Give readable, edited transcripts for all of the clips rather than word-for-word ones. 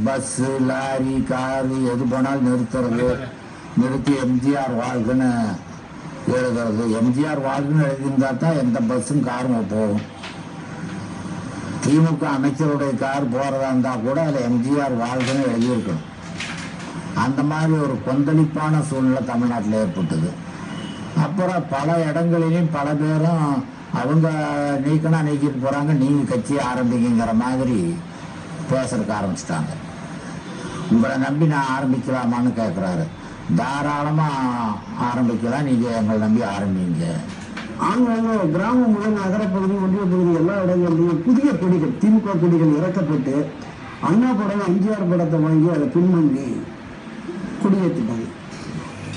Bus lorry car எது போனாலும் நிறுத்தி எம்ஜிஆர் வாழ்க்குன்னு எழுதுறது. எம்ஜிஆர் வாழ்க்குன்னு எழுதியிருந்தா தான் எந்த பஸ்ஸும் காரும் போகும். திமுக அமைச்சருடைய கார் போறதா இருந்தா கூட அதில் எம்ஜிஆர் வாழ்க்குன்னு எழுதியிருக்கணும். அந்த மாதிரி ஒரு கொந்தளிப்பான சூழ்நிலை தமிழ்நாட்டில் ஏற்பட்டது. அப்புறம் பல இடங்களிலையும் பல பேரும் அவங்க நீக்கிட்டு போறாங்க, நீங்க கட்சி ஆரம்பிக்கிற மாதிரி பேசுறதுக்கு ஆரம்பிச்சிட்டாங்க. உங்களை நம்பி நான் ஆரம்பிக்கலாமான்னு கேட்குறாரு. தாராளமா ஆரம்பிக்கலாம், நீங்க எங்களை நம்பி ஆரம்பிங்க. ஆங்காங்க கிராமம் முதல் நகரப்பகுதி ஒன்றிய பகுதி எல்லா இடங்களிலும் புதிய கொடிகள் திமுக கொடிகள் இறக்கப்பட்டு அண்ணா படம் எம்ஜிஆர் படத்தை வாங்கி அதை பின்வங்கி கொடியேற்றிட்டாங்க.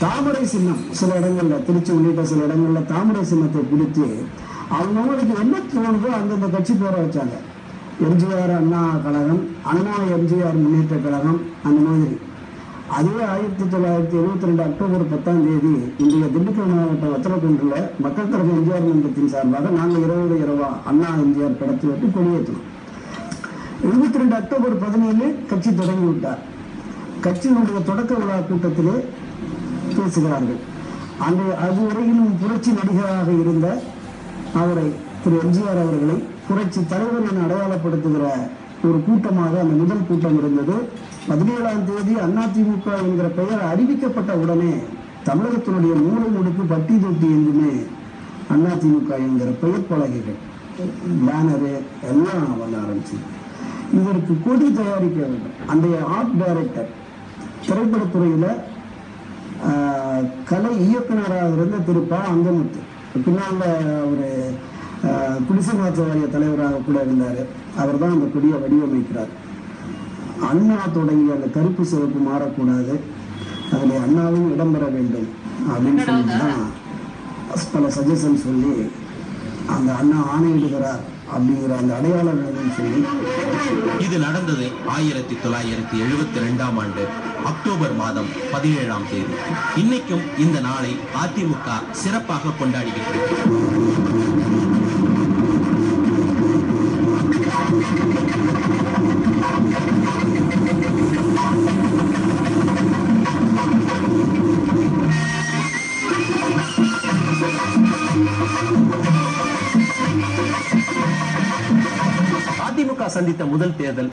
தாமரை சின்னம் சில இடங்கள்ல, திருச்சி உள்ளிட்ட சில இடங்கள்ல தாமரை சின்னத்தை பிடித்து அவங்களுக்கு என்ன தோணுதோ அந்தந்த கட்சி பேர வச்சாங்க. எம்ஜிஆர் அண்ணா கழகம், அண்ணா எம்ஜிஆர் முன்னேற்ற கழகம், அந்த மாதிரி. அதுவே 1972 அக்டோபர் 10 இன்றைய திண்டுக்கல் மாவட்டம் வத்தலக்குன்றில் மக்கள் கழக எம்ஜிஆர் மன்றத்தின் சார்பாக நாங்கள் இரவா அண்ணா எம்ஜிஆர் படத்தை விட்டு கொடியேற்றணும். 72 அக்டோபர் 17 கட்சி தொடங்கி விட்டார். கட்சியினுடைய தொடக்க விழா கூட்டத்திலே பேசுகிறார்கள். அதுவரையிலும் புரட்சி நடிகராக இருந்த அவரை, திரு எம்ஜிஆர் அவர்களை புரட்சி தலைவர் என அடையாளப்படுத்துகிற ஒரு கூட்டமாக அந்த முதல் கூட்டம் இருந்தது. 17ஆம் தேதி அதிமுக என்கிற பெயர் அறிவிக்கப்பட்ட உடனே தமிழகத்தினுடைய மூலை முடுக்கு பட்டி தொட்டி எங்குமே அதிமுக என்கிற பெயர் பலகைகள், பேனரு எல்லாம் வர ஆரம்பிச்சு. இதற்கு கொடி தயாரிக்க வேண்டும். அந்த ஆர்ட் டைரக்டர், திரைப்படத்துறையில கலை இயக்குநராக இருந்த திரு ப. அங்கமுத்து, பின்னால ஒரு குடிசைமாற்ற வாரிய தலைவராக கூட இருந்தார். அவர் தான் அந்த கொடியை வடிவமைக்கிறார். அண்ணா தொடங்கிய அந்த கருப்பு சிவப்பு மாறக்கூடாது, அதில் அண்ணாவும் இடம்பெற வேண்டும் அப்படின்னு சொல்லிதான் பல சஜஷன் சொல்லி அந்த அண்ணா ஆணையிடுகிறார் அப்படிங்கிற அந்த அடையாளம் சொல்லி இது நடந்தது 1972ஆம் ஆண்டு அக்டோபர் மாதம் 17ஆம் தேதி. இன்னைக்கும் இந்த நாளை அதிமுக சிறப்பாக கொண்டாடுகிறது. அதிமுக சந்தித்த முதல் தேர்தல்